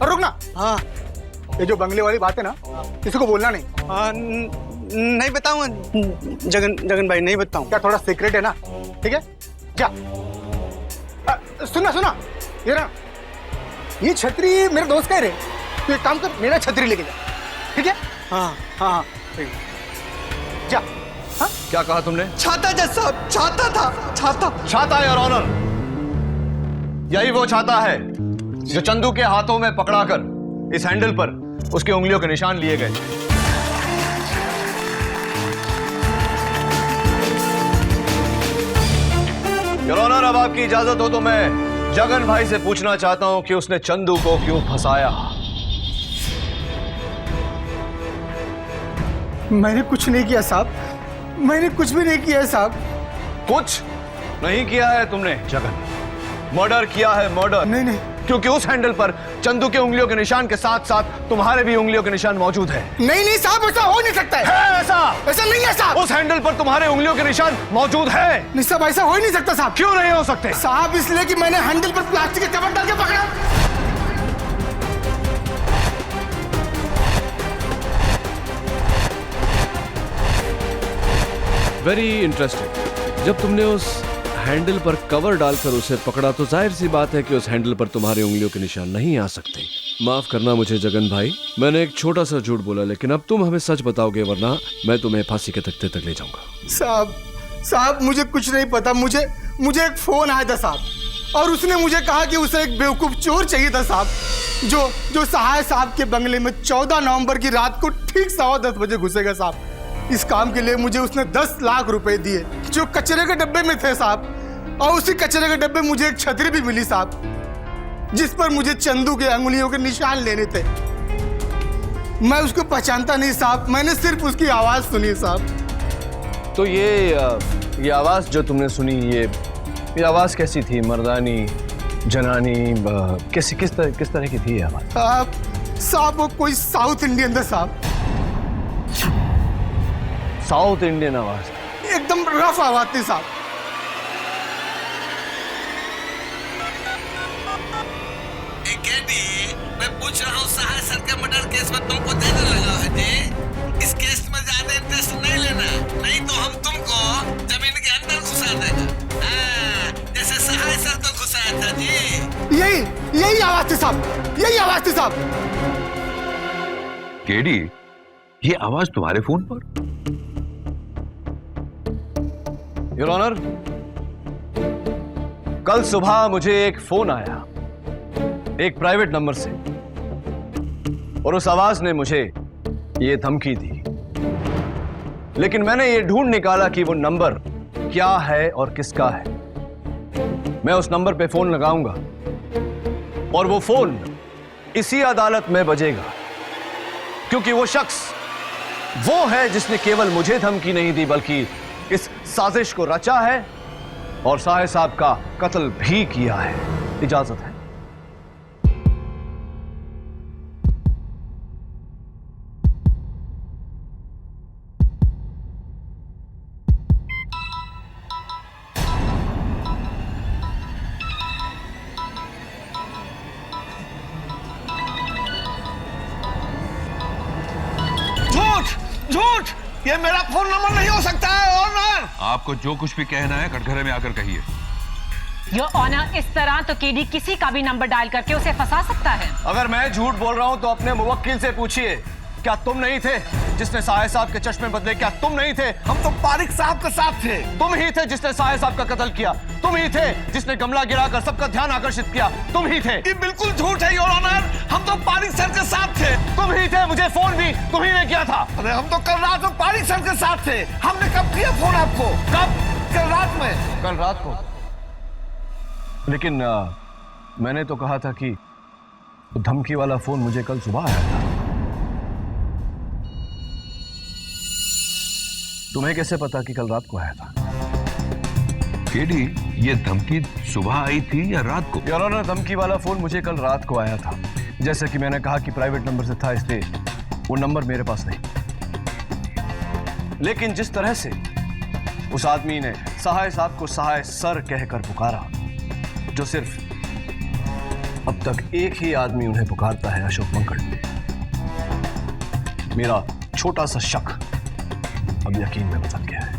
[SPEAKER 15] और रुक ना। हाँ। ये जो बंगले वाली बात है ना, किसी को बोलना नहीं। हाँ, नहीं बताऊंगा जगन भाई, नहीं बताऊं। क्या थोड़ा सीक्रेट है ना? ठीक है, जा। सुना ये ना, ये छतरी मेरे दोस्त का है रे। तो एक काम कर, मेरा छतरी लेके जा, ठीक है? हाँ, ठीक है। जा। हाँ?
[SPEAKER 1] क्या कहा तुमने?
[SPEAKER 15] छाता जज साहब, छाता था।
[SPEAKER 1] छाता योर ऑनर, यही वो छाता है जो चंदू के हाथों में पकड़ाकर इस हैंडल पर उसके उंगलियों के निशान लिए गए। योर ऑनर, अब आपकी इजाजत हो तो मैं जगन भाई से पूछना चाहता हूं कि उसने चंदू को क्यों फंसाया।
[SPEAKER 15] मैंने कुछ नहीं किया साहब, मैंने कुछ भी नहीं किया है साहब।
[SPEAKER 1] कुछ नहीं किया है तुमने जगन, मर्डर किया है, मर्डर।
[SPEAKER 15] नहीं,
[SPEAKER 1] क्योंकि उस हैंडल पर चंदू के उंगलियों के निशान के साथ साथ तुम्हारे भी उंगलियों के निशान मौजूद है।
[SPEAKER 15] नहीं साहब, ऐसा हो नहीं सकता है। ऐसा नहीं है साहब।
[SPEAKER 1] उस हैंडल पर तुम्हारे उंगलियों के निशान मौजूद है।
[SPEAKER 15] नहीं साहब, ऐसा हो ही नहीं सकता साहब।
[SPEAKER 1] क्यों नहीं हो सकते
[SPEAKER 15] साहब? इसलिए कि मैंने हैंडल पर प्लास्टिक के कवर डाल के पकड़ा।
[SPEAKER 19] Very interesting. जब तुमने उस हैंडल पर कवर डालकर उसे पकड़ा तो जाहिर सी बात है कि उस हैंडल पर तुम्हारे उंगलियों के निशान नहीं आ सकते। माफ करना मुझे जगन भाई, मैंने एक छोटा सा झूठ बोला, लेकिन अब तुम हमें सच बताओगे वरना मैं तुम्हें फांसी के तख्ते तक ले जाऊंगा।
[SPEAKER 15] साहब मुझे कुछ नहीं पता। मुझे एक फोन आया था साहब, और उसने मुझे कहा कि उसे एक बेवकूफ चोर चाहिए था साहब, जो सहाय साहब के बंगले में 14 नवंबर की रात को ठीक 10:15 बजे घुसेगा साहब। इस काम के लिए मुझे उसने 10 लाख रुपए दिए, जो कचरे के डब्बे में थे साहब। और उसी कचरे के डब्बे मुझे एक छतरी भी मिली साहब, जिस पर मुझे चंदू के अंगुलियों के निशान लेने थे। मैं उसको पहचानता नहीं साहब, मैंने सिर्फ उसकी आवाज सुनी साहब।
[SPEAKER 1] तो ये आवाज जो तुमने सुनी, ये आवाज कैसी थी? मर्दानी, जनानी, किस तरह की थी ये आवाज?
[SPEAKER 15] साहब वो कोई साउथ इंडियन था साहब।
[SPEAKER 1] साउथ इंडियन आवाज?
[SPEAKER 15] एकदम रफ आवाज थी साहब।
[SPEAKER 16] मैं पूछ रहा हूँ, सहाय सर के मर्डर केस में तुमको देने लगा है जी। इस केस में ज्यादा इंटरेस्ट नहीं लेना, नहीं तो हम तुमको जमीन के अंदर घुसा देगा, जैसे सहाय सर को घुसाया था जी।
[SPEAKER 15] यही आवाज थी साहब, यही आवाज थी साहब।
[SPEAKER 10] केडी, ये आवाज तुम्हारे फोन पर?
[SPEAKER 1] योर ऑनर, कल सुबह मुझे एक फोन आया एक प्राइवेट नंबर से, और उस आवाज ने मुझे ये धमकी दी, लेकिन मैंने ये ढूंढ निकाला कि वो नंबर क्या है और किसका है। मैं उस नंबर पे फोन लगाऊंगा और वो फोन इसी अदालत में बजेगा, क्योंकि वो शख्स वो है जिसने केवल मुझे धमकी नहीं दी बल्कि इस साजिश को रचा है और साहे साहब का कत्ल भी किया है। इजाजत है।
[SPEAKER 2] झूठ! ये मेरा फोन नंबर नहीं हो सकता है ऑनर।
[SPEAKER 10] आपको जो कुछ भी कहना है कटघरे में आकर कहिए।
[SPEAKER 7] योर ऑनर, इस तरह तो केडी किसी का भी नंबर डायल करके उसे फंसा सकता है।
[SPEAKER 1] अगर मैं झूठ बोल रहा हूं तो अपने मुवक्किल से पूछिए, क्या तुम नहीं थे जिसने साहे साहब के चश्मे बदले? क्या तुम नहीं थे?
[SPEAKER 2] हम तो पारिक साहब के साथ थे।
[SPEAKER 1] तुम ही थे जिसने साहे साहब का कत्ल किया। तुम ही थे जिसने गमला गिराकर सबका ध्यान आकर्षित किया। तुम ही थे।
[SPEAKER 2] ये बिल्कुल झूठ है योर ऑनर, हम तो पारिक सर के साथ थे।
[SPEAKER 1] तुम ही थे, मुझे फोन भी तुम ही ने किया था।
[SPEAKER 2] अरे हम तो कल रात में पारिक सर के साथ थे। हमने कब किया फोन आपको?
[SPEAKER 1] कब?
[SPEAKER 2] कल रात में।
[SPEAKER 1] कल रात को? लेकिन मैंने तो कहा था कि धमकी वाला फोन मुझे कल सुबह आया था। तुम्हें कैसे पता कि कल रात को आया था?
[SPEAKER 10] केडी, ये धमकी सुबह आई थी या रात को?
[SPEAKER 1] योर ऑनर, धमकी वाला फोन मुझे कल रात को आया था। जैसे कि मैंने कहा कि प्राइवेट नंबर से था, इसलिए वो नंबर मेरे पास नहीं। लेकिन जिस तरह से उस आदमी ने सहाय साहब को सहाय सर कहकर पुकारा, जो सिर्फ अब तक एक ही आदमी उन्हें पुकारता है, अशोक मंकड़, मेरा छोटा सा शक अब यकीन में बदल गया है।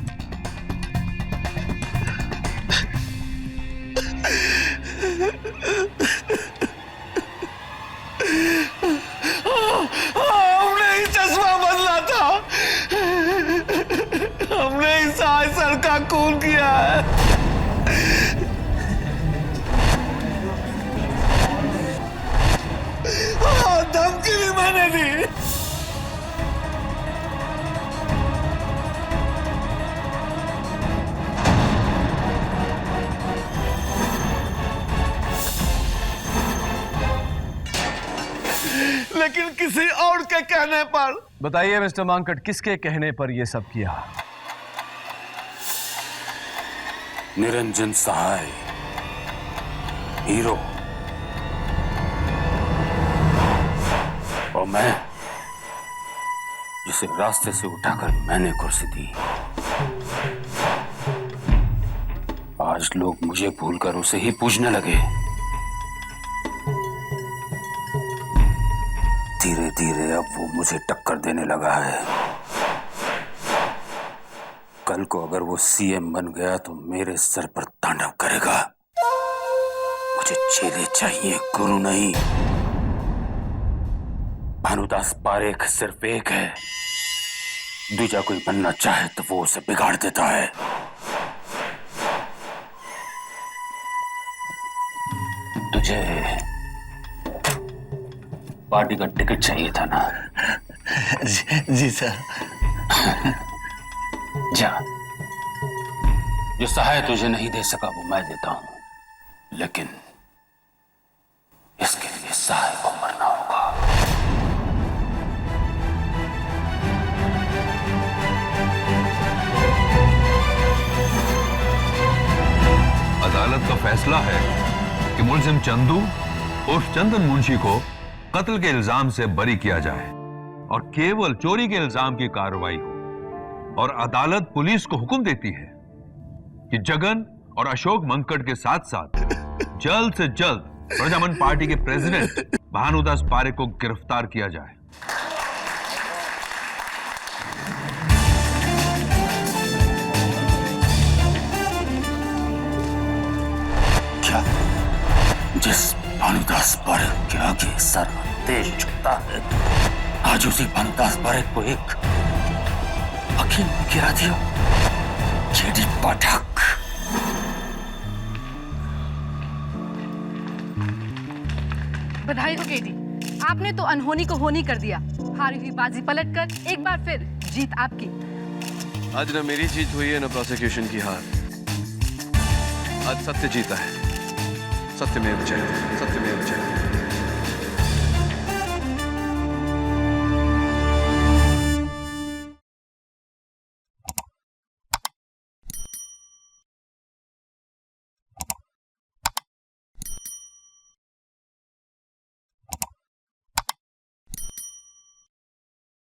[SPEAKER 2] हमने ही चश्मा बदला था। हमने ही साहे सर का खून किया है। धमकी भी मैंने दी। लेकिन किसी और के कहने पर।
[SPEAKER 1] बताइए मिस्टर मांकड़, किसके कहने पर यह सब किया?
[SPEAKER 13] निरंजन सहाय, हीरो, और मैं जिसे रास्ते से उठाकर मैंने कुर्सी दी। आज लोग मुझे भूलकर उसे ही पूजने लगे। धीरे धीरे अब वो मुझे टक्कर देने लगा है। कल को अगर वो सीएम बन गया तो मेरे सर पर तांडव करेगा। मुझे चेले चाहिए, गुरु नहीं। भानुदास पारेख सिर्फ एक है, दूजा कोई बनना चाहे तो वो उसे बिगाड़ देता है। तुझे पार्टी का टिकट चाहिए था ना?
[SPEAKER 2] जी सर।
[SPEAKER 13] जा, जो सहाय तुझे नहीं दे सका वो मैं देता हूं, लेकिन इसके लिए सहाय को मरना होगा।
[SPEAKER 10] अदालत का फैसला है कि मुलजिम चंदू उर्फ चंदन मुंशी को कत्ल के इल्जाम से बरी किया जाए और केवल चोरी के इल्जाम की कार्रवाई हो। और अदालत पुलिस को हुक्म देती है कि जगन और अशोक मंकड़ के साथ साथ जल्द से जल्द प्रजामन पार्टी के प्रेसिडेंट भानुदास पारेख को गिरफ्तार किया जाए।
[SPEAKER 13] क्या जिस भानुदास पारेख के आगे सर देश झुकता है, आज उसी भानुदास पारेख को एक वकील ने गिरा दिया? केडी पाठक।
[SPEAKER 17] बधाई हो केडी, आपने तो अनहोनी को होनी कर दिया। हारी हुई बाजी पलटकर एक बार फिर जीत आपकी।
[SPEAKER 19] आज न मेरी जीत हुई है न प्रोसिक्यूशन की हार। आज सत्य जीता है। सत्यमेव जयते, सत्यमेव जयते।